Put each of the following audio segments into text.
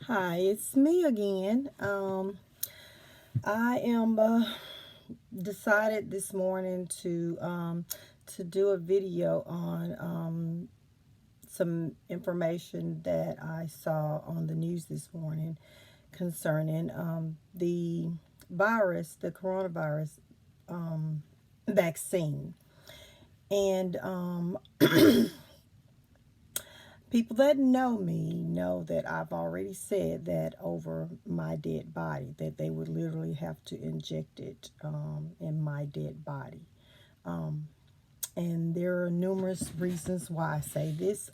Hi, it's me again. I am decided this morning to do a video on some information that I saw on the news this morning concerning the the coronavirus vaccine, and people that know me know that I've already said that over my dead body, that they would literally have to inject it in my dead body. Um, and there are numerous reasons why I say this.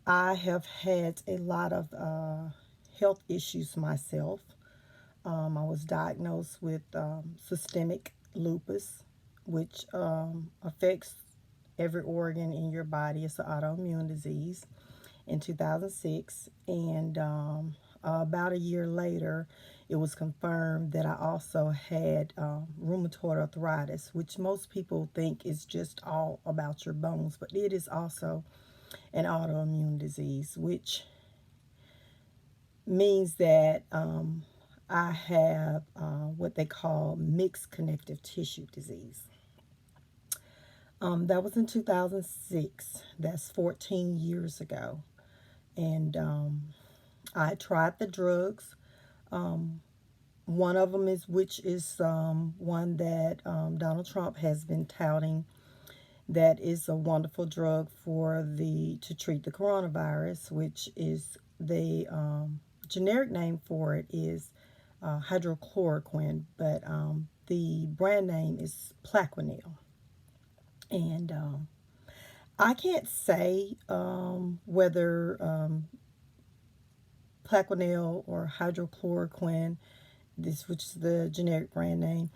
I have had a lot of health issues myself. I was diagnosed with systemic lupus, which affects every organ in your body. It's an autoimmune disease in 2006, and about a year later it was confirmed that I also had rheumatoid arthritis, which most people think is just all about your bones, but it is also an autoimmune disease, which means that I have what they call mixed connective tissue disease. That was in 2006. That's 14 years ago. And I tried the drugs. Um, One of them which is one that Donald Trump has been touting. That is a wonderful drug to treat the coronavirus, which is the generic name for it is hydrochloroquine, but the brand name is Plaquenil. And I can't say whether Plaquenil or hydrochloroquine, which is the generic brand name,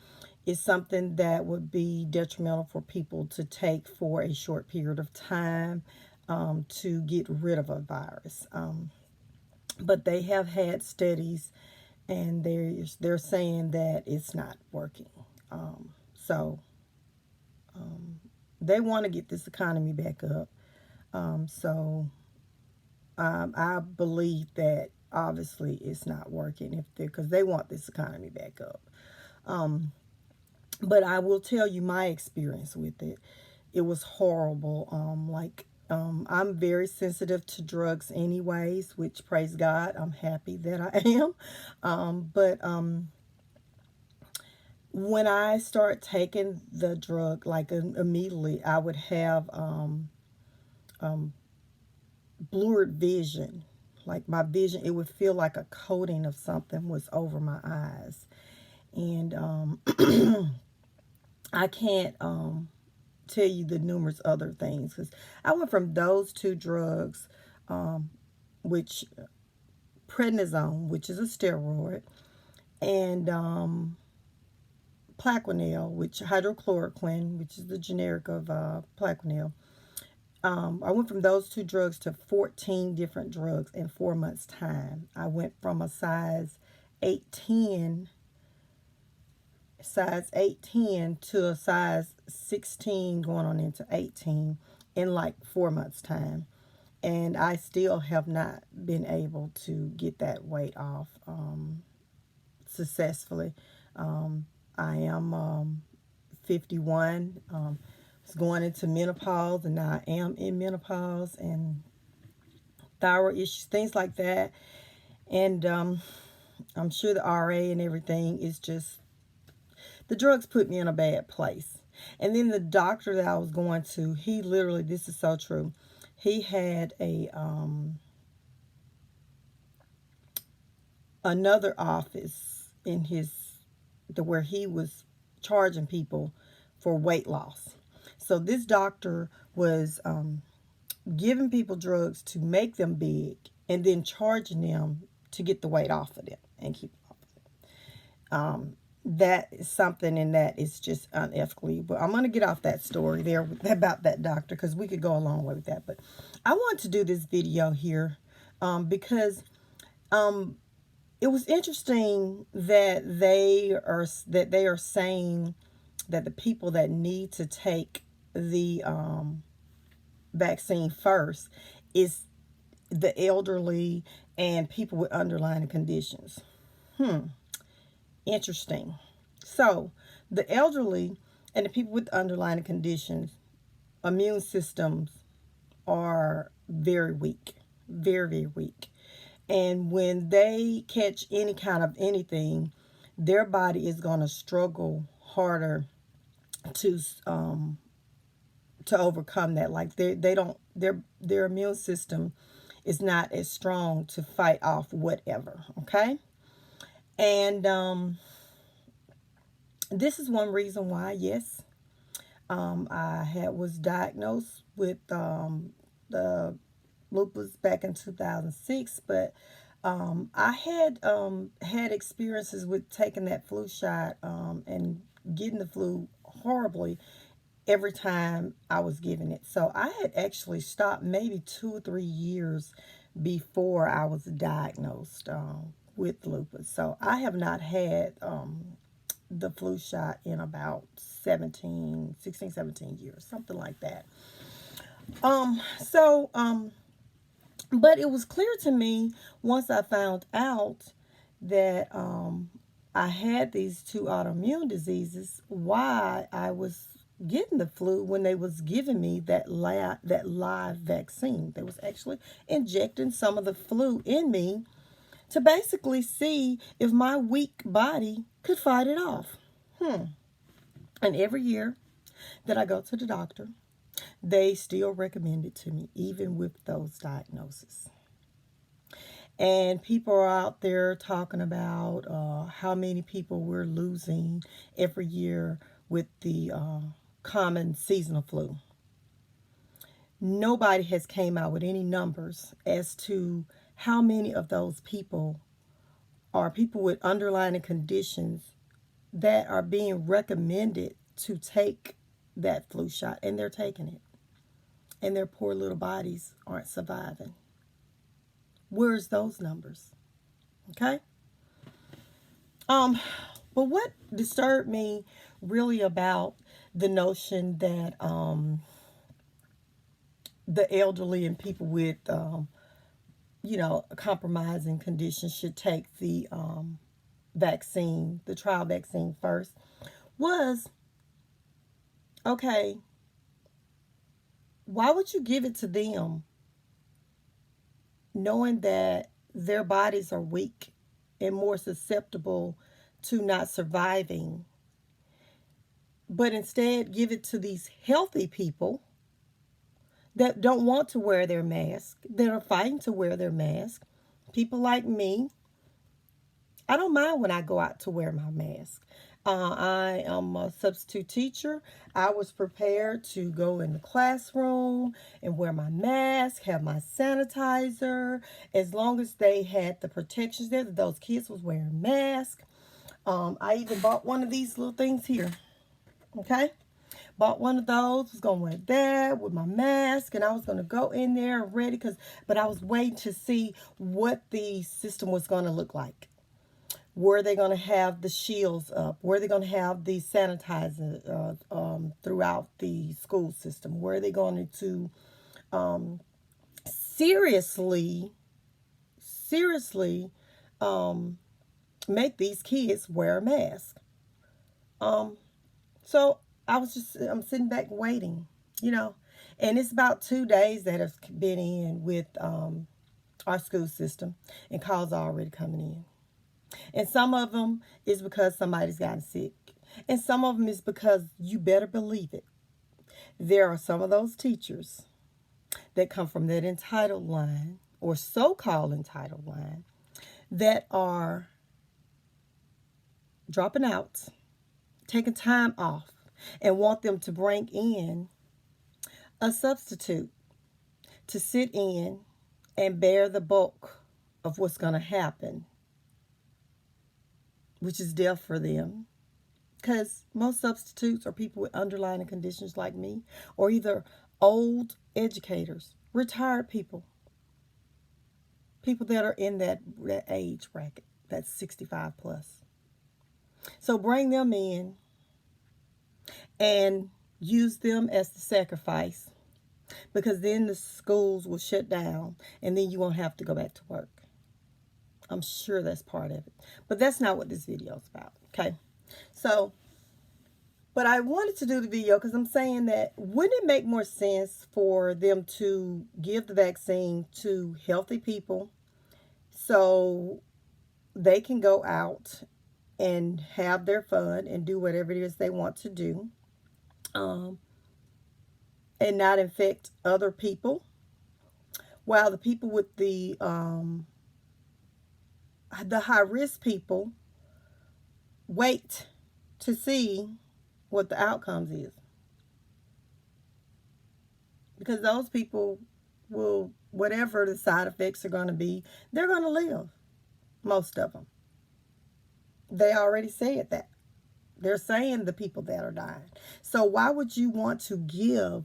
is something that would be detrimental for people to take for a short period of time to get rid of a virus. But they have had studies, and they're saying that it's not working. So they want to get this economy back up. I believe that obviously it's not working because they want this economy back up. But I will tell you my experience with it. It was horrible. I'm very sensitive to drugs, anyways, which praise God, I'm happy that I am. But when I start taking the drug, like immediately, I would have um, blurred vision. Like my vision, it would feel like a coating of something was over my eyes. And I can't tell you the numerous other things because I went from those two drugs, which prednisone, which is a steroid, and Plaquenil, which hydrochloroquine, which is the generic of Plaquenil. I went from those two drugs to 14 different drugs in 4 months' time. I went from a size 810 to a size 16 going on into 18 in like 4 months' time. And I still have not been able to get that weight off successfully. I am 51. Was going into menopause, and now I am in menopause, and thyroid issues, things like that. And I'm sure the RA and everything is just, the drugs put me in a bad place. And then the doctor that I was going to, he literally, this is so true, he had another office in where he was charging people for weight loss. So this doctor was giving people drugs to make them big and then charging them to get the weight off of them and keep it off of them. That is something, and that is just unethically. But I'm going to get off that story there about that doctor because we could go a long way with that. But I want to do this video here because it was interesting that they are saying that the people that need to take the vaccine first is the elderly, and people with underlying conditions. Interesting. So, the elderly and the people with underlying conditions, immune systems are very weak, very, very weak. And when they catch any kind of anything, their body is going to struggle harder to um, to overcome that. Like they don't their immune system is not as strong to fight off whatever. Okay, and this is one reason why. Yes, I was diagnosed with the lupus back in 2006, but I had experiences with taking that flu shot and getting the flu horribly every time I was given it. So I had actually stopped maybe 2 or 3 years before I was diagnosed with lupus. So I have not had the flu shot in about 16, 17 years, something like that. But it was clear to me once I found out that I had these two autoimmune diseases, why I was getting the flu when they was giving me that live vaccine. They was actually injecting some of the flu in me to basically see if my weak body could fight it off. And every year that I go to the doctor, they still recommend it to me, even with those diagnoses. And people are out there talking about how many people we're losing every year with the common seasonal flu. Nobody has came out with any numbers as to how many of those people are people with underlying conditions that are being recommended to take that flu shot, and they're taking it, and their poor little bodies aren't surviving. Where's those numbers? Okay. But what disturbed me really about the notion that the elderly and people with compromising conditions should take the vaccine, the trial vaccine first, was okay. Why would you give it to them, knowing that their bodies are weak and more susceptible to not surviving, but instead give it to these healthy people that don't want to wear their mask, that are fighting to wear their mask? People like me, I don't mind when I go out to wear my mask. I am a substitute teacher. I was prepared to go in the classroom and wear my mask, have my sanitizer, as long as they had the protections there, that those kids was wearing masks. I even bought one of these little things here. Okay? Bought one of those, was going to wear that with my mask, and I was going to go in there ready, but I was waiting to see what the system was going to look like. Were they going to have the shields up? Were they going to have the sanitizer throughout the school system? Were they going to seriously make these kids wear a mask? So I'm sitting back waiting, and it's about 2 days that have been in with our school system, and calls are already coming in. And some of them is because somebody's gotten sick. And some of them is because, you better believe it, there are some of those teachers that come from that entitled line, or so-called entitled line, that are dropping out, taking time off, and want them to bring in a substitute to sit in and bear the bulk of what's going to happen, which is death for them. Because most substitutes are people with underlying conditions like me, or either old educators, retired people that are in that age bracket, that's 65 plus. So bring them in and use them as the sacrifice because then the schools will shut down and then you won't have to go back to work. I'm sure that's part of it. But that's not what this video is about. Okay. So, but I wanted to do the video because I'm saying that wouldn't it make more sense for them to give the vaccine to healthy people so they can go out and have their fun and do whatever it is they want to do, and not infect other people, while the people with the high risk people wait to see what the outcomes is, because those people will, whatever the side effects are going to be, they're going to live, most of them. They already said that. They're saying the people that are dying. So why would you want to give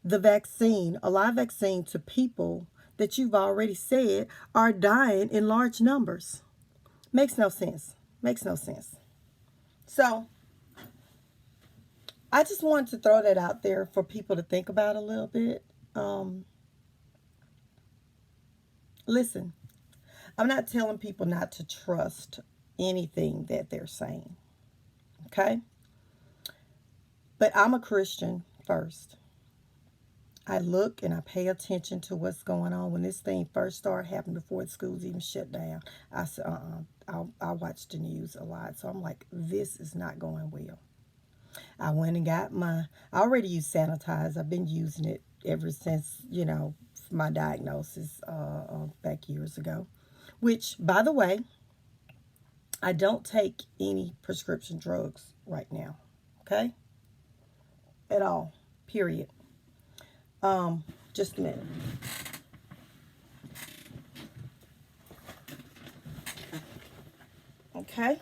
the vaccine, a live vaccine, to people that you've already said are dying in large numbers? Makes no sense. Makes no sense. So I just wanted to throw that out there for people to think about a little bit. Listen, I'm not telling people not to trust anything that they're saying. Okay? But I'm a Christian first. I look and I pay attention to what's going on. When this thing first started happening, before the schools even shut down, I said, I watch the news a lot. So I'm like, this is not going well. I went and got I already use sanitizer. I've been using it ever since, my diagnosis back years ago. Which, by the way, I don't take any prescription drugs right now. Okay? At all. Period. Just a minute. Okay.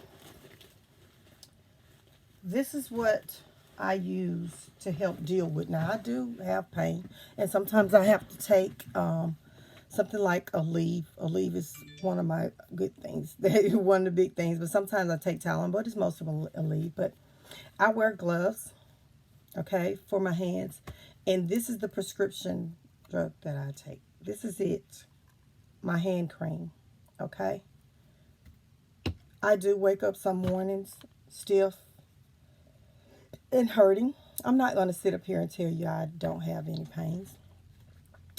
This is what I use to help deal with. Now, I do have pain, and sometimes I have to take something like Aleve. Aleve is one of my good things, one of the big things, but sometimes I take Tylenol, but it's most of Aleve. But I wear gloves, okay, for my hands, and this is the prescription drug that I take. This is it, my hand cream, okay? I do wake up some mornings stiff and hurting. I'm not going to sit up here and tell you I don't have any pains.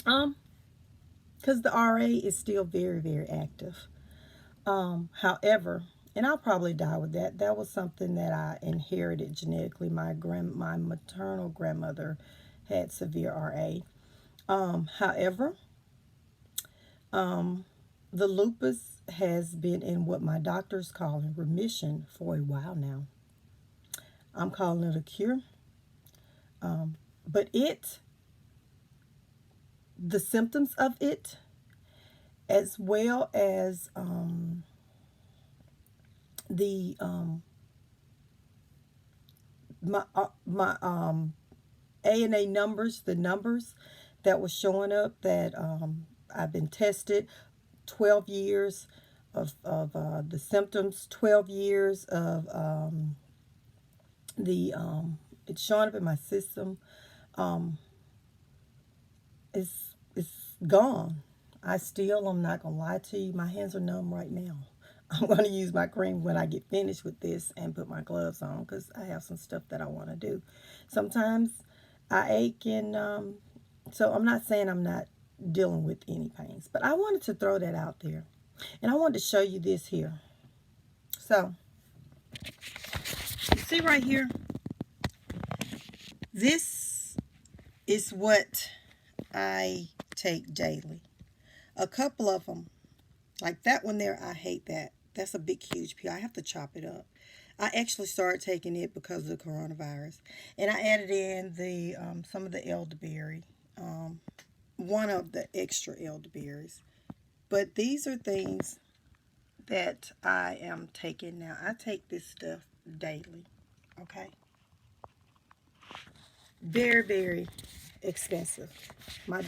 Because the RA is still very, very active. However, and I'll probably die with that. That was something that I inherited genetically. My maternal grandmother had severe RA. However, the lupus has been in what my doctors call in remission for a while now. I'm calling it a cure. But the symptoms of it, as well as my ANA numbers, the numbers that was showing up, that I've been tested, 12 years of the symptoms, 12 years of it's showing up in my system. It's gone. I'm not going to lie to you, my hands are numb right now. I'm going to use my cream when I get finished with this and put my gloves on, because I have some stuff that I want to do. Sometimes I ache, and so I'm not saying I'm not dealing with any pains, but I wanted to throw that out there. And I wanted to show you this here. So, you see right here? This is what I take daily. A couple of them, like that one there, I hate that. That's a big, huge pill. I have to chop it up. I actually started taking it because of the coronavirus. And I added in the some of the elderberry, one of the extra elderberries. But these are things that I am taking now. I take this stuff daily, okay? Very, very expensive. My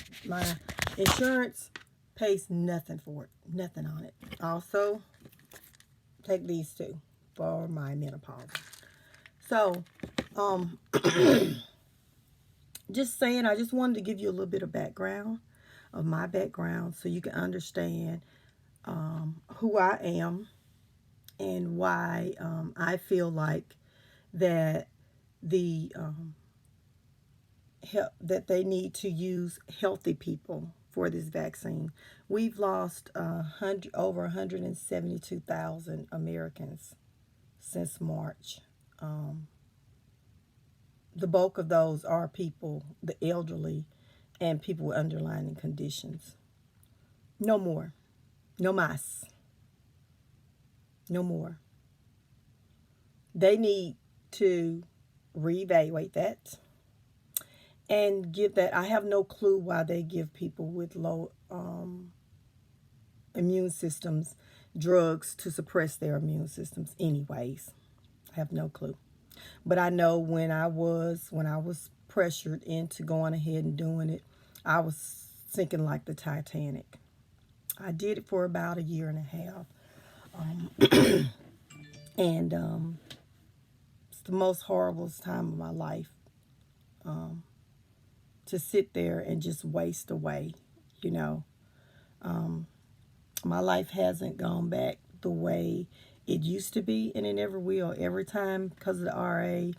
insurance pays nothing for it. Nothing on it. Also, take these two for my menopause. So, Just saying, I just wanted to give you a little bit of background, of my background, so you can understand who I am and why I feel like that the that they need to use healthy people for this vaccine. We've lost over 172,000 Americans since March. Um, the bulk of those are people, the elderly, and people with underlying conditions. No more. No más. No more. They need to reevaluate that and give that. I have no clue why they give people with low immune systems drugs to suppress their immune systems anyways. I have no clue. But I know when I was pressured into going ahead and doing it, I was sinking like the Titanic. I did it for about a year and a half. And it's the most horrible time of my life, to sit there and just waste away, you know. My life hasn't gone back the way it used to be, and it never will. Every time, because of the RA,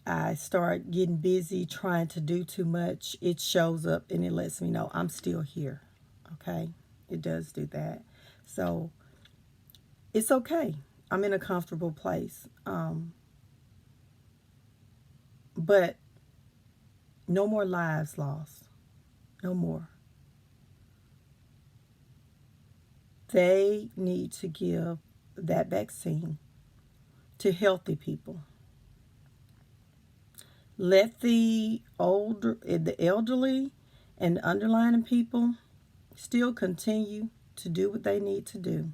I start getting busy trying to do too much, it shows up and it lets me know I'm still here. Okay? It does do that. So it's okay. I'm in a comfortable place. But no more lives lost. No more. They need to give that vaccine to healthy people. Let the elderly, and the underlying people still continue to do what they need to do,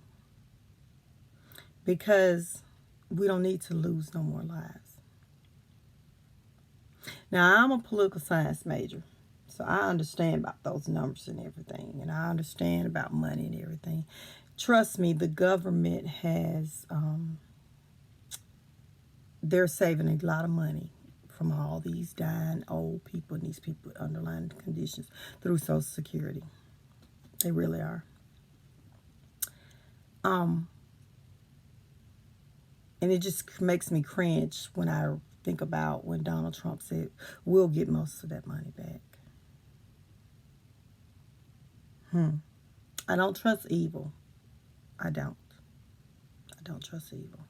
because we don't need to lose no more lives. Now, I'm a political science major, so I understand about those numbers and everything, and I understand about money and everything. Trust me, the government they're saving a lot of money from all these dying old people and these people with underlying conditions through Social Security. They really are. Um, and it just makes me cringe when I think about when Donald Trump said, we'll get most of that money back. I don't trust evil. I don't. I don't trust evil.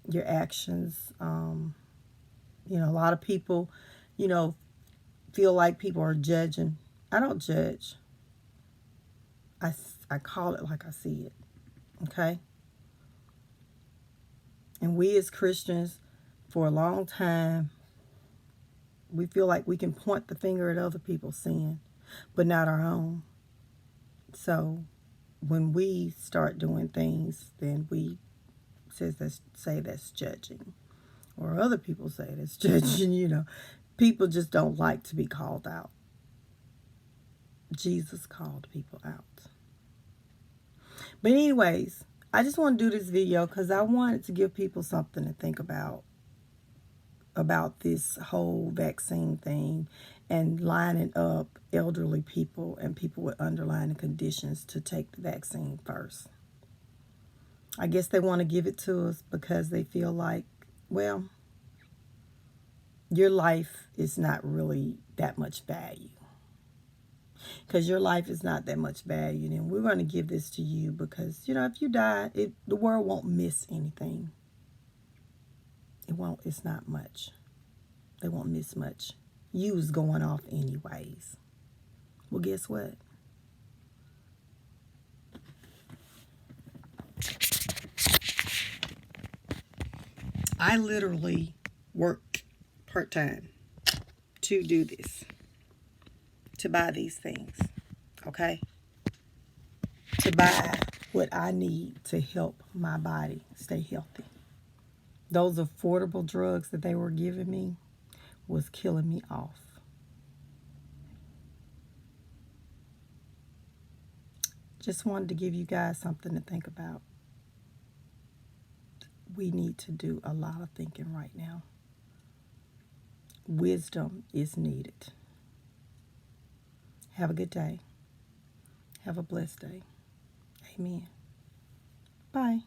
Your actions, a lot of people, you know, feel like people are judging. I don't judge. I call it like I see it. Okay? And we as Christians, for a long time, we feel like we can point the finger at other people's sin, but not our own. So when we start doing things, then we say that's judging. Or other people say that's judging. People just don't like to be called out. Jesus called people out. But anyways, I just want to do this video because I wanted to give people something to think about this whole vaccine thing and lining up elderly people and people with underlying conditions to take the vaccine first. I guess they want to give it to us because they feel like, well, your life is not really that much value. Because your life is not that much value, and we're going to give this to you because, if you die, the world won't miss anything. It won't. It's not much. They won't miss much. You's going off anyways. Well, guess what? I literally worked part-time to do this, to buy these things, okay? To buy what I need to help my body stay healthy. Those affordable drugs that they were giving me was killing me off. Just wanted to give you guys something to think about. We need to do a lot of thinking right now. wisdom is needed. Have a good day. Have a blessed day. Amen. Bye.